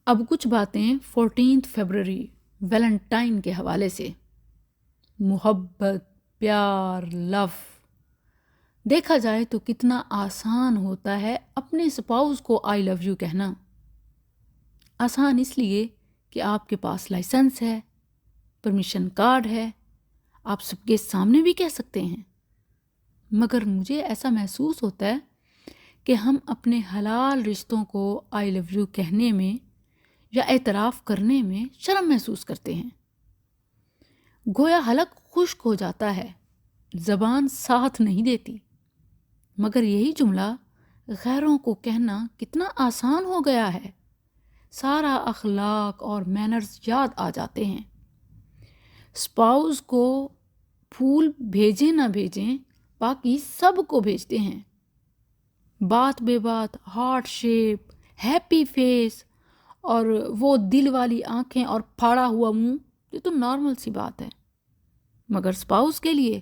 اب کچھ باتیں 14 فروری ویلنٹائن کے حوالے سے۔ محبت، پیار، لو، دیکھا جائے تو کتنا آسان ہوتا ہے اپنے سپاؤس کو آئی لو یو کہنا۔ آسان اس لیے کہ آپ کے پاس لائسنس ہے، پرمیشن کارڈ ہے، آپ سب کے سامنے بھی کہہ سکتے ہیں۔ مگر مجھے ایسا محسوس ہوتا ہے کہ ہم اپنے حلال رشتوں کو آئی لو یو کہنے میں یا اعتراف کرنے میں شرم محسوس کرتے ہیں۔ گویا حلق خشک ہو جاتا ہے، زبان ساتھ نہیں دیتی۔ مگر یہی جملہ غیروں کو کہنا کتنا آسان ہو گیا ہے، سارا اخلاق اور مینرز یاد آ جاتے ہیں۔ اسپاؤس کو پھول بھیجیں نہ بھیجیں، باقی سب کو بھیجتے ہیں۔ بات بے بات ہارٹ شیپ، ہیپی فیس اور وہ دل والی آنکھیں اور پھاڑا ہوا منہ، یہ تو نارمل سی بات ہے۔ مگر اسپاؤس کے لیے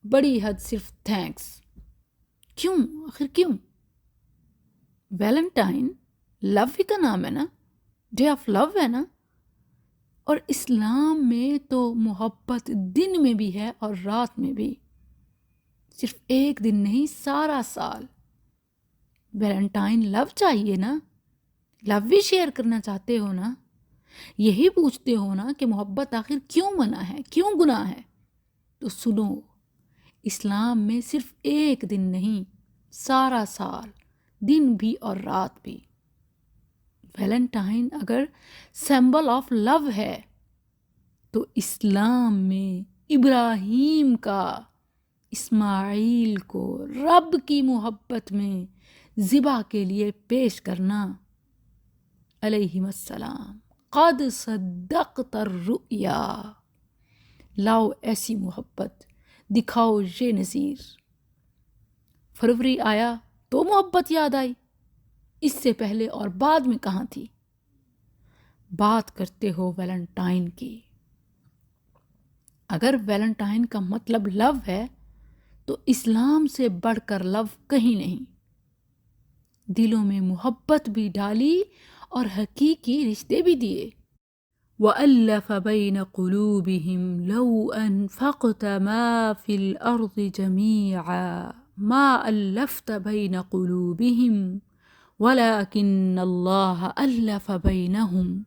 بڑی حد صرف تھینکس۔ کیوں؟ آخر کیوں؟ ویلنٹائن لو ہی کا نام ہے نا، ڈے آف لو ہے نا۔ اور اسلام میں تو محبت دن میں بھی ہے اور رات میں بھی، صرف ایک دن نہیں، سارا سال۔ ویلنٹائن لو چاہیے نا، لو بھی شیئر کرنا چاہتے ہو نا، یہی پوچھتے ہو نا کہ محبت آخر کیوں منع ہے، کیوں گناہ ہے؟ تو سنو، اسلام میں صرف ایک دن نہیں، سارا سال، دن بھی اور رات بھی۔ ویلنٹائن اگر سمبل آف لو ہے تو اسلام میں ابراہیم کا اسماعیل کو رب کی محبت میں ذبح کے لیے پیش کرنا، علیہم السلام، قد صدقت الرؤیا، لاؤ ایسی محبت، دکھاؤ یہ نظیر۔ فروری آیا تو محبت یاد آئی، اس سے پہلے اور بعد میں کہاں تھی؟ بات کرتے ہو ویلنٹائن کی۔ اگر ویلنٹائن کا مطلب لو ہے تو اسلام سے بڑھ کر لو کہیں نہیں۔ دلوں میں محبت بھی ڈالی اور حقیقی رشتے بھی دیے۔ وَأَلَّفَ بَيْنَ قُلُوبِهِمْ لَوْ أَنفَقْتَ مَا فِي الْأَرْضِ جَمِيعًا مَا أَلَّفْتَ بَيْنَ قُلُوبِهِمْ وَلَكِنَّ اللَّهَ أَلَّفَ بَيْنَهُمْ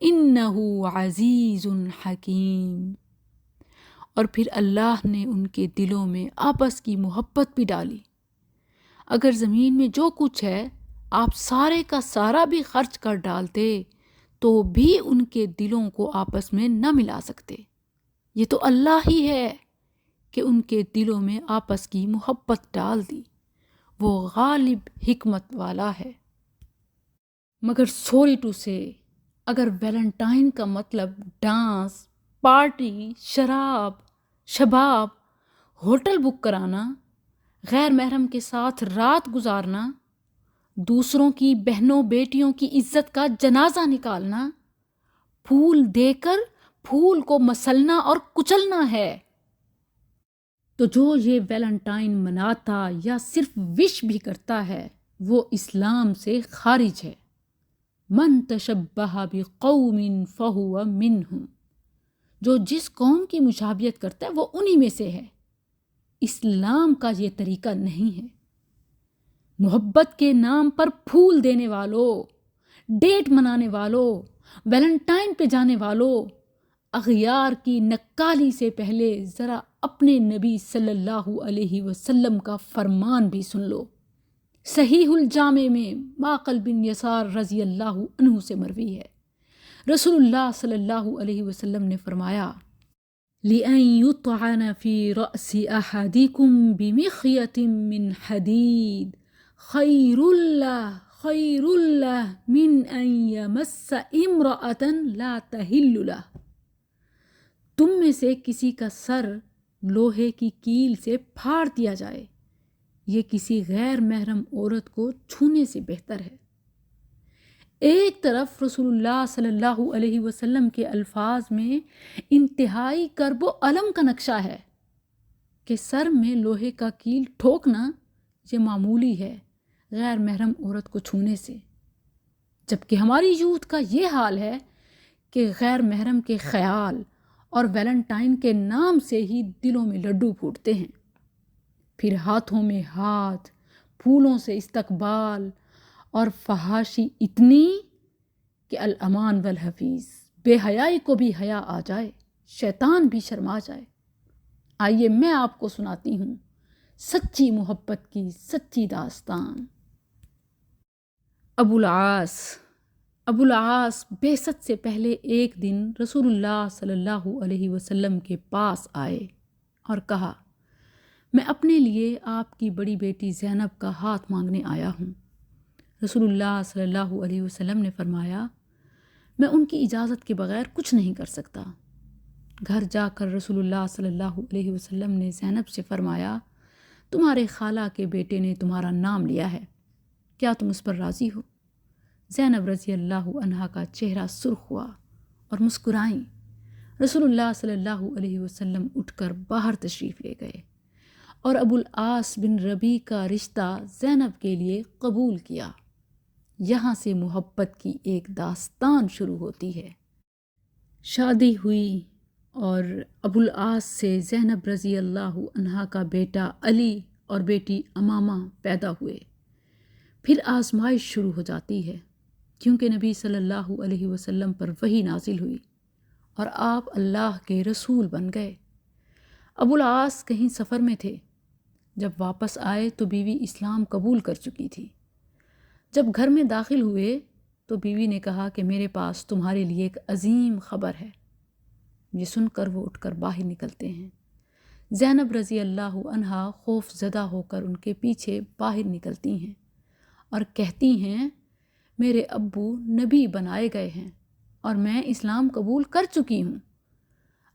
إِنَّهُ عَزِيزٌ حَكِيمٌ۔ اور پھر اللہ نے ان کے دلوں میں آپس کی محبت بھی ڈالی۔ اگر زمین میں جو کچھ ہے آپ سارے کا سارا بھی خرچ کر ڈالتے تو بھی ان کے دلوں کو آپس میں نہ ملا سکتے۔ یہ تو اللہ ہی ہے کہ ان کے دلوں میں آپس کی محبت ڈال دی، وہ غالب حکمت والا ہے۔ مگر سوری ٹو سے، اگر ویلنٹائن کا مطلب ڈانس، پارٹی، شراب، شباب، ہوٹل بک کرانا، غیر محرم کے ساتھ رات گزارنا، دوسروں کی بہنوں بیٹیوں کی عزت کا جنازہ نکالنا، پھول دے کر پھول کو مسلنا اور کچلنا ہے، تو جو یہ ویلنٹائن مناتا یا صرف وش بھی کرتا ہے وہ اسلام سے خارج ہے۔ من تشبہ بقوم فہو منہم، جو جس قوم کی مشابہت کرتا ہے وہ انہی میں سے ہے۔ اسلام کا یہ طریقہ نہیں ہے۔ محبت کے نام پر پھول دینے والوں، ڈیٹ منانے والوں، ویلنٹائن پہ جانے والوں، اغیار کی نکالی سے پہلے ذرا اپنے نبی صلی اللہ علیہ وسلم کا فرمان بھی سن لو۔ صحیح الجامع میں معقل بن یسار رضی اللہ عنہ سے مروی ہے، رسول اللہ صلی اللہ علیہ وسلم نے فرمایا، لِأَن يُطْعَنَ فِي رَأْسِ أَحَدِكُمْ بِمِخْيَةٍ مِّنْ حَدِيدٍ خَيْرٌ لَّهُ مِنْ أَن يَمَسَّ امْرَأَةً لَا تَحِلُّ لَهُ۔ تم میں سے کسی کا سر لوہے کی کیل سے پھاڑ دیا جائے، یہ کسی غیر محرم عورت کو چھونے سے بہتر ہے۔ ایک طرف رسول اللہ صلی اللہ علیہ وسلم کے الفاظ میں انتہائی کرب و الم کا نقشہ ہے کہ سر میں لوہے کا کیل ٹھوکنا یہ معمولی ہے غیر محرم عورت کو چھونے سے، جبکہ ہماری یوتھ کا یہ حال ہے کہ غیر محرم کے خیال اور ویلنٹائن کے نام سے ہی دلوں میں لڈو پھوٹتے ہیں، پھر ہاتھوں میں ہاتھ، پھولوں سے استقبال، اور فحاشی اتنی کہ الامان والحفیظ، بے حیائی کو بھی حیا آ جائے، شیطان بھی شرما جائے۔ آئیے میں آپ کو سناتی ہوں سچی محبت کی سچی داستان۔ ابو العاص بعثت سے پہلے ایک دن رسول اللہ صلی اللہ علیہ وسلم کے پاس آئے اور کہا، میں اپنے لیے آپ کی بڑی بیٹی زینب کا ہاتھ مانگنے آیا ہوں۔ رسول اللہ صلی اللہ علیہ وسلم نے فرمایا، میں ان کی اجازت کے بغیر کچھ نہیں کر سکتا۔ گھر جا کر رسول اللہ صلی اللہ علیہ وسلم نے زینب سے فرمایا، تمہارے خالہ کے بیٹے نے تمہارا نام لیا ہے، کیا تم اس پر راضی ہو؟ زینب رضی اللہ عنہا کا چہرہ سرخ ہوا اور مسکرائیں۔ رسول اللہ صلی اللہ علیہ وسلم اٹھ کر باہر تشریف لے گئے اور ابو العاص بن ربیع کا رشتہ زینب کے لیے قبول کیا۔ یہاں سے محبت کی ایک داستان شروع ہوتی ہے۔ شادی ہوئی اور ابو العاص سے زینب رضی اللہ عنہا کا بیٹا علی اور بیٹی امامہ پیدا ہوئے۔ پھر آزمائش شروع ہو جاتی ہے، کیونکہ نبی صلی اللہ علیہ وسلم پر وحی نازل ہوئی اور آپ اللہ کے رسول بن گئے۔ ابو العاص کہیں سفر میں تھے، جب واپس آئے تو بیوی اسلام قبول کر چکی تھی۔ جب گھر میں داخل ہوئے تو بیوی نے کہا کہ میرے پاس تمہارے لیے ایک عظیم خبر ہے۔ یہ سن کر وہ اٹھ کر باہر نکلتے ہیں۔ زینب رضی اللہ عنہا خوف زدہ ہو کر ان کے پیچھے باہر نکلتی ہیں اور کہتی ہیں، میرے ابو نبی بنائے گئے ہیں اور میں اسلام قبول کر چکی ہوں۔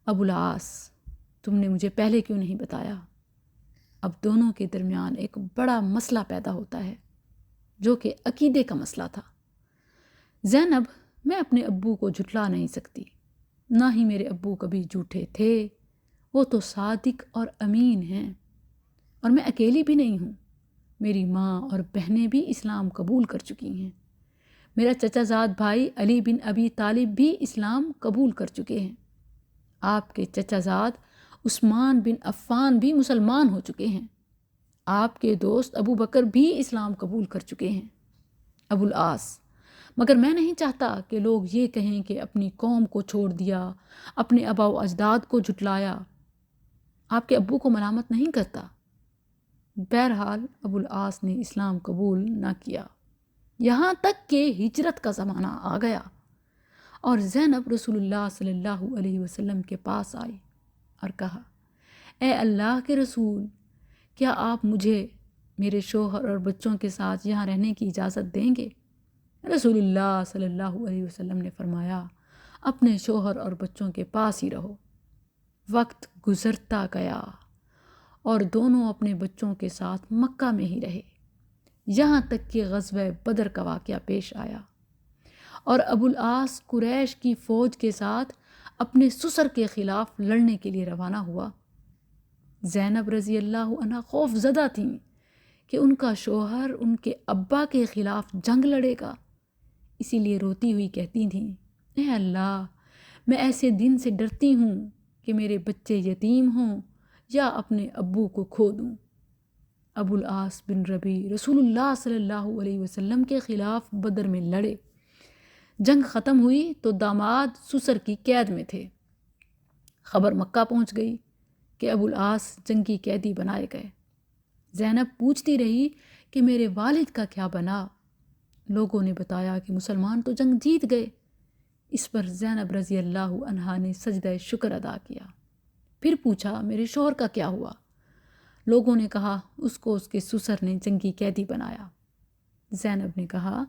ابو العاص، تم نے مجھے پہلے کیوں نہیں بتایا؟ اب دونوں کے درمیان ایک بڑا مسئلہ پیدا ہوتا ہے جو کہ عقیدے کا مسئلہ تھا۔ زینب، میں اپنے ابو کو جھٹلا نہیں سکتی، نہ ہی میرے ابو کبھی جھوٹے تھے، وہ تو صادق اور امین ہیں، اور میں اکیلی بھی نہیں ہوں، میری ماں اور بہنیں بھی اسلام قبول کر چکی ہیں، میرا چچا زاد بھائی علی بن ابی طالب بھی اسلام قبول کر چکے ہیں، آپ کے چچا زاد عثمان بن عفان بھی مسلمان ہو چکے ہیں، آپ کے دوست ابو بکر بھی اسلام قبول کر چکے ہیں۔ ابو العاص، مگر میں نہیں چاہتا کہ لوگ یہ کہیں کہ اپنی قوم کو چھوڑ دیا، اپنے آباء و اجداد کو جھٹلایا۔ آپ کے ابو کو ملامت نہیں کرتا۔ بہرحال ابو العاص نے اسلام قبول نہ کیا، یہاں تک کہ ہجرت کا زمانہ آ گیا اور زینب رسول اللہ صلی اللہ علیہ وسلم کے پاس آئی اور کہا، اے اللہ کے رسول، کیا آپ مجھے میرے شوہر اور بچوں کے ساتھ یہاں رہنے کی اجازت دیں گے؟ رسول اللہ صلی اللہ علیہ وسلم نے فرمایا، اپنے شوہر اور بچوں کے پاس ہی رہو۔ وقت گزرتا گیا اور دونوں اپنے بچوں کے ساتھ مکہ میں ہی رہے، یہاں تک کہ غزوہ بدر کا واقعہ پیش آیا اور ابو العاص قریش کی فوج کے ساتھ اپنے سسر کے خلاف لڑنے کے لیے روانہ ہوا۔ زینب رضی اللہ عنہا خوف زدہ تھیں کہ ان کا شوہر ان کے ابا کے خلاف جنگ لڑے گا، اسی لیے روتی ہوئی کہتی تھیں، اے اللہ، میں ایسے دن سے ڈرتی ہوں کہ میرے بچے یتیم ہوں یا اپنے ابو کو کھو دوں۔ ابو العاص بن ربیع رسول اللہ صلی اللہ علیہ وسلم کے خلاف بدر میں لڑے۔ جنگ ختم ہوئی تو داماد سسر کی قید میں تھے۔ خبر مکہ پہنچ گئی کہ ابو العاص جنگی قیدی بنائے گئے۔ زینب پوچھتی رہی کہ میرے والد کا کیا بنا؟ لوگوں نے بتایا کہ مسلمان تو جنگ جیت گئے۔ اس پر زینب رضی اللہ عنہا نے سجدہ شکر ادا کیا۔ پھر پوچھا، میرے شوہر کا کیا ہوا؟ لوگوں نے کہا، اس کو اس کے سسر نے جنگی قیدی بنایا۔ زینب نے کہا،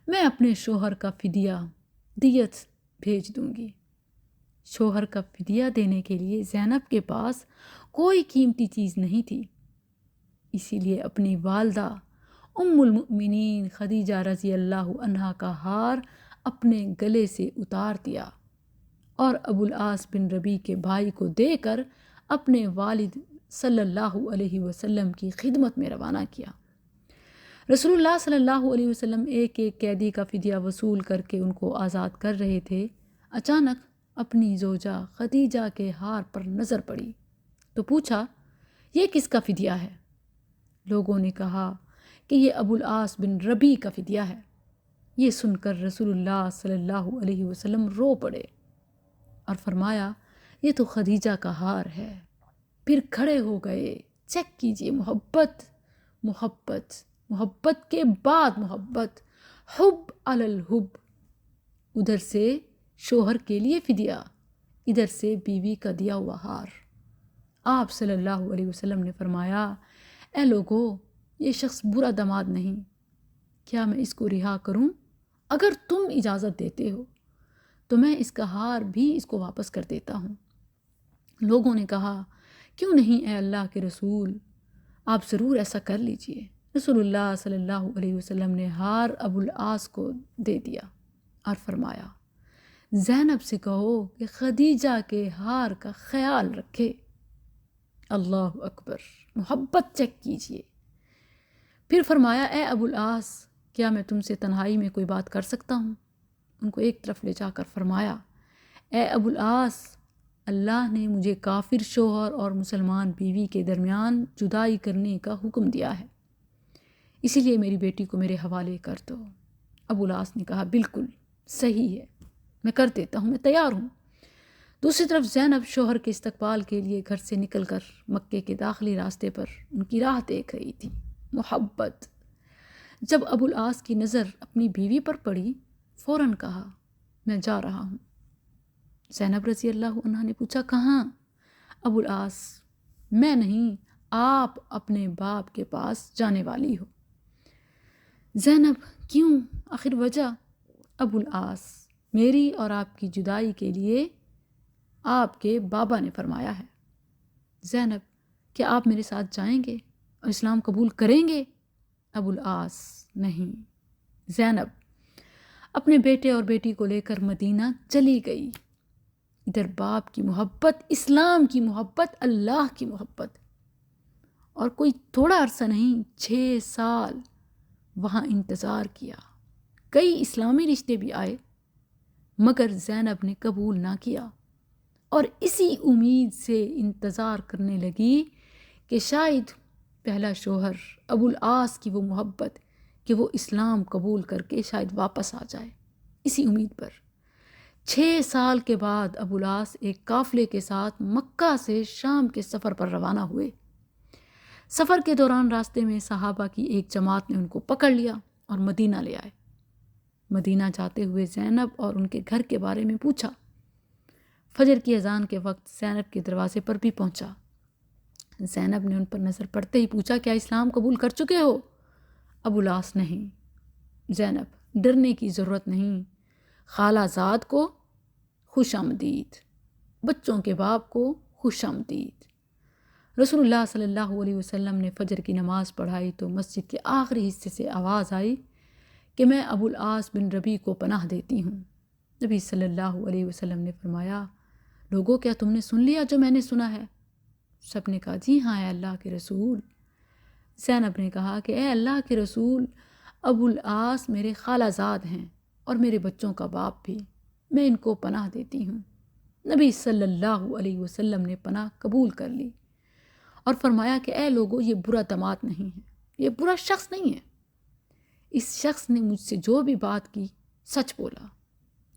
میں اپنے شوہر کا فدیہ دیت بھیج دوں گی۔ شوہر کا فدیہ دینے کے لیے زینب کے پاس کوئی قیمتی چیز نہیں تھی، اسی لیے اپنی والدہ ام المؤمنین خدیجہ رضی اللہ عنہا کا ہار اپنے گلے سے اتار دیا اور ابو العاص بن ربیع کے بھائی کو دے کر اپنے والد صلی اللہ علیہ وسلم کی خدمت میں روانہ کیا۔ رسول اللہ صلی اللہ علیہ وسلم ایک ایک قیدی کا فدیہ وصول کر کے ان کو آزاد کر رہے تھے، اچانک اپنی زوجہ خدیجہ کے ہار پر نظر پڑی تو پوچھا، یہ کس کا فدیہ ہے؟ لوگوں نے کہا کہ یہ ابو العاص بن ربیع کا فدیہ ہے۔ یہ سن کر رسول اللہ صلی اللہ علیہ وسلم رو پڑے اور فرمایا، یہ تو خدیجہ کا ہار ہے۔ پھر کھڑے ہو گئے۔ چیک کیجئے، محبت محبت محبت کے بعد محبت، حب علی الحب۔ ادھر سے شوہر کے لیے فدیہ، ادھر سے بیوی کا دیا ہوا ہار۔ آپ صلی اللہ علیہ وسلم نے فرمایا، اے لوگو، یہ شخص برا داماد نہیں، کیا میں اس کو رہا کروں؟ اگر تم اجازت دیتے ہو تو میں اس کا ہار بھی اس کو واپس کر دیتا ہوں۔ لوگوں نے کہا، کیوں نہیں اے اللہ کے رسول، آپ ضرور ایسا کر لیجئے۔ رسول اللہ صلی اللہ علیہ وسلم نے ہار ابو العاص کو دے دیا اور فرمایا، زینب سے کہو کہ خدیجہ کے ہار کا خیال رکھے۔ اللہ اکبر، محبت چیک کیجئے۔ پھر فرمایا، اے ابو العاص، کیا میں تم سے تنہائی میں کوئی بات کر سکتا ہوں؟ ان کو ایک طرف لے جا کر فرمایا، اے ابو العاص، اللہ نے مجھے کافر شوہر اور مسلمان بیوی کے درمیان جدائی کرنے کا حکم دیا ہے، اسی لیے میری بیٹی کو میرے حوالے کر دو۔ ابو العاص نے کہا، بالکل صحیح ہے، میں کر دیتا ہوں، میں تیار ہوں۔ دوسری طرف زینب شوہر کے استقبال کے لیے گھر سے نکل کر مکے کے داخلی راستے پر ان کی راہ دیکھ رہی تھی۔ محبت۔ جب ابو العاص کی نظر اپنی بیوی پر پڑی، فوراً کہا، میں جا رہا ہوں۔ زینب رضی اللہ عنہا نے پوچھا، کہاں؟ ابو العاص، میں نہیں، آپ اپنے باپ کے پاس جانے والی ہو۔ زینب، کیوں؟ آخر وجہ؟ ابو العاص، میری اور آپ کی جدائی کے لیے آپ کے بابا نے فرمایا ہے۔ زینب، کیا آپ میرے ساتھ جائیں گے اور اسلام قبول کریں گے؟ ابو العاص، نہیں۔ زینب اپنے بیٹے اور بیٹی کو لے کر مدینہ چلی گئی۔ ادھر باپ کی محبت، اسلام کی محبت، اللہ کی محبت، اور کوئی تھوڑا عرصہ نہیں، 6 سال وہاں انتظار کیا۔ کئی اسلامی رشتے بھی آئے مگر زینب نے قبول نہ کیا، اور اسی امید سے انتظار کرنے لگی کہ شاید پہلا شوہر ابو العاص کی وہ محبت کہ وہ اسلام قبول کر کے شاید واپس آ جائے، اسی امید پر 6 سال کے بعد ابو العاص ایک قافلے کے ساتھ مکہ سے شام کے سفر پر روانہ ہوئے۔ سفر کے دوران راستے میں صحابہ کی ایک جماعت نے ان کو پکڑ لیا اور مدینہ لے آئے۔ مدینہ جاتے ہوئے زینب اور ان کے گھر کے بارے میں پوچھا۔ فجر کی اذان کے وقت زینب کے دروازے پر بھی پہنچا۔ زینب نے ان پر نظر پڑتے ہی پوچھا، کیا اسلام قبول کر چکے ہو؟ ابو العاص، نہیں۔ زینب، ڈرنے کی ضرورت نہیں، خالہ زاد کو خوش آمدید، بچوں کے باپ کو خوش آمدید۔ رسول اللہ صلی اللہ علیہ وسلم نے فجر کی نماز پڑھائی تو مسجد کے آخری حصے سے آواز آئی کہ میں ابو العاص بن ربیع کو پناہ دیتی ہوں۔ نبی صلی اللہ علیہ وسلم نے فرمایا، لوگوں، کیا تم نے سن لیا جو میں نے سنا ہے؟ سب نے کہا، جی ہاں اے اللہ کے رسول۔ زینب نے کہا کہ اے اللہ کے رسول، ابو العاص میرے خالہ زاد ہیں اور میرے بچوں کا باپ بھی، میں ان کو پناہ دیتی ہوں۔ نبی صلی اللہ علیہ وسلم نے پناہ قبول کر لی اور فرمایا کہ اے لوگو، یہ برا داماد نہیں ہے، یہ برا شخص نہیں ہے، اس شخص نے مجھ سے جو بھی بات کی سچ بولا،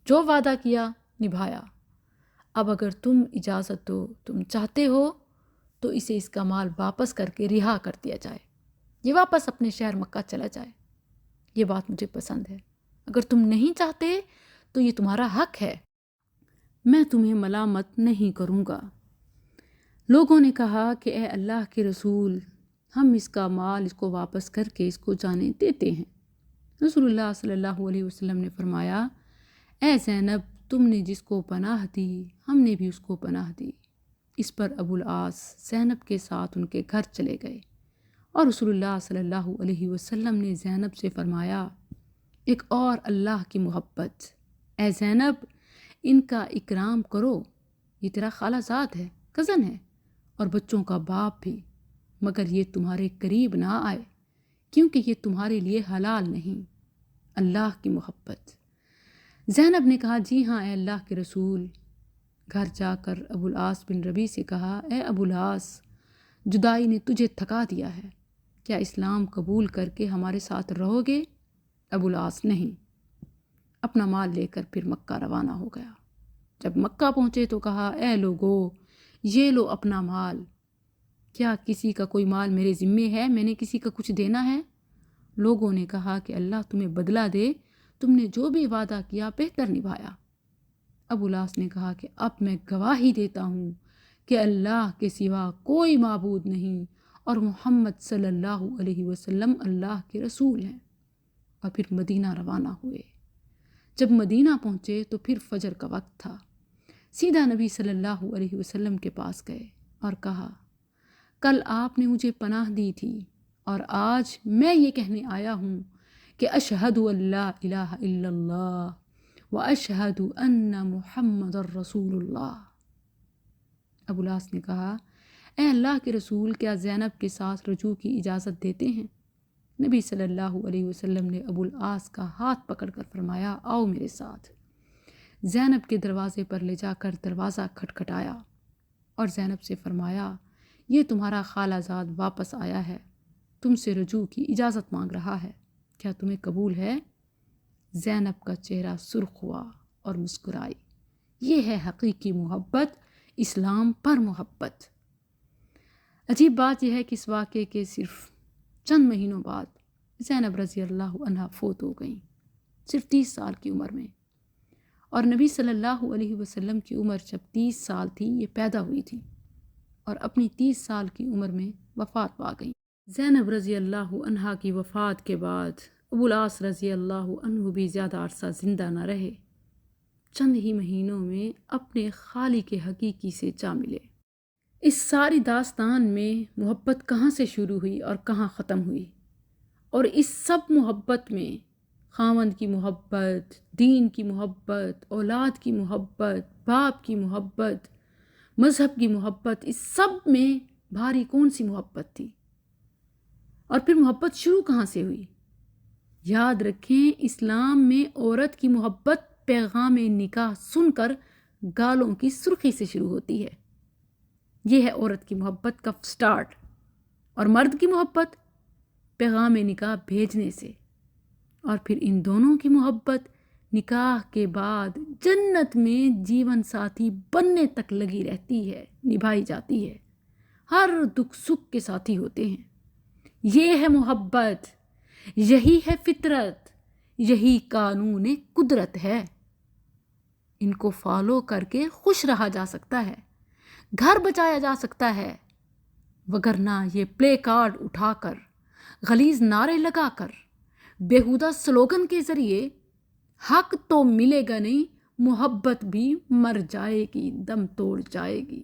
جو وعدہ کیا نبھایا۔ اب اگر تم اجازت دو، تم چاہتے ہو تو اسے اس کا مال واپس کر کے رہا کر دیا جائے، یہ واپس اپنے شہر مکہ چلا جائے، یہ بات مجھے پسند ہے۔ اگر تم نہیں چاہتے تو یہ تمہارا حق ہے، میں تمہیں ملامت نہیں کروں گا۔ لوگوں نے کہا کہ اے اللہ کے رسول، ہم اس کا مال اس کو واپس کر کے اس کو جانے دیتے ہیں۔ رسول اللہ صلی اللہ علیہ وسلم نے فرمایا، اے زینب، تم نے جس کو پناہ دی ہم نے بھی اس کو پناہ دی۔ اس پر ابو العاص زینب کے ساتھ ان کے گھر چلے گئے، اور رسول اللہ صلی اللہ علیہ وسلم نے زینب سے فرمایا، ایک اور اللہ کی محبت، اے زینب، ان کا اکرام کرو، یہ تیرا خالہ زاد ہے، کزن ہے، اور بچوں کا باپ بھی، مگر یہ تمہارے قریب نہ آئے، کیونکہ یہ تمہارے لیے حلال نہیں۔ اللہ کی محبت۔ زینب نے کہا جی ہاں اے اللہ کے رسول۔ گھر جا کر ابو العاص بن ربیع سے کہا اے ابو العاص، جدائی نے تجھے تھکا دیا ہے، کیا اسلام قبول کر کے ہمارے ساتھ رہو گے؟ ابو العاص نہیں۔ اپنا مال لے کر پھر مکہ روانہ ہو گیا۔ جب مکہ پہنچے تو کہا اے لوگو، یہ لو اپنا مال، کیا کسی کا کوئی مال میرے ذمے ہے؟ میں نے کسی کا کچھ دینا ہے؟ لوگوں نے کہا کہ اللہ تمہیں بدلہ دے، تم نے جو بھی وعدہ کیا بہتر نبھایا۔ ابو العاص نے کہا کہ اب میں گواہی دیتا ہوں کہ اللہ کے سوا کوئی معبود نہیں اور محمد صلی اللہ علیہ وسلم اللہ کے رسول ہیں، اور پھر مدینہ روانہ ہوئے۔ جب مدینہ پہنچے تو پھر فجر کا وقت تھا۔ سیدھا نبی صلی اللہ علیہ وسلم کے پاس گئے اور کہا کل آپ نے مجھے پناہ دی تھی اور آج میں یہ کہنے آیا ہوں کہ اشہد ان لا الہ الا اللہ واشہد ان محمد الرسول اللہ۔ ابو العاص نے کہا اے اللہ کے رسول، کیا زینب کے ساتھ رجوع کی اجازت دیتے ہیں؟ نبی صلی اللہ علیہ وسلم نے ابو العاص کا ہاتھ پکڑ کر فرمایا آؤ میرے ساتھ۔ زینب کے دروازے پر لے جا کر دروازہ کھٹکھٹایا اور زینب سے فرمایا یہ تمہارا خالہ زاد واپس آیا ہے، تم سے رجوع کی اجازت مانگ رہا ہے، کیا تمہیں قبول ہے؟ زینب کا چہرہ سرخ ہوا اور مسکرائی۔ یہ ہے حقیقی محبت، اسلام پر محبت۔ عجیب بات یہ ہے کہ اس واقعے کے صرف چند مہینوں بعد زینب رضی اللہ عنہا فوت ہو گئیں، صرف 30 سال کی عمر میں، اور نبی صلی اللہ علیہ وسلم کی عمر جب 30 سال تھی یہ پیدا ہوئی تھی اور اپنی 30 سال کی عمر میں وفات پا گئیں۔ زینب رضی اللہ عنہا کی وفات کے بعد ابو العاص رضی اللہ عنہ بھی زیادہ عرصہ زندہ نہ رہے، چند ہی مہینوں میں اپنے خالق حقیقی سے جا ملے۔ اس ساری داستان میں محبت کہاں سے شروع ہوئی اور کہاں ختم ہوئی، اور اس سب محبت میں خاوند کی محبت، دین کی محبت، اولاد کی محبت، باپ کی محبت، مذہب کی محبت، اس سب میں بھاری کون سی محبت تھی؟ اور پھر محبت شروع کہاں سے ہوئی؟ یاد رکھیں اسلام میں عورت کی محبت پیغام نکاح سن کر گالوں کی سرخی سے شروع ہوتی ہے۔ یہ ہے عورت کی محبت کا سٹارٹ، اور مرد کی محبت پیغام نکاح بھیجنے سے، اور پھر ان دونوں کی محبت نکاح کے بعد جنت میں جیون ساتھی بننے تک لگی رہتی ہے، نبھائی جاتی ہے، ہر دکھ سکھ کے ساتھی ہوتے ہیں۔ یہ ہے محبت، یہی ہے فطرت، یہی قانون قدرت ہے۔ ان کو فالو کر کے خوش رہا جا سکتا ہے، گھر بچایا جا سکتا ہے، وگرنہ یہ پلے کارڈ اٹھا کر، غلیظ نعرے لگا کر، بیہودہ سلوگن کے ذریعے حق تو ملے گا نہیں، محبت بھی مر جائے گی، دم توڑ جائے گی۔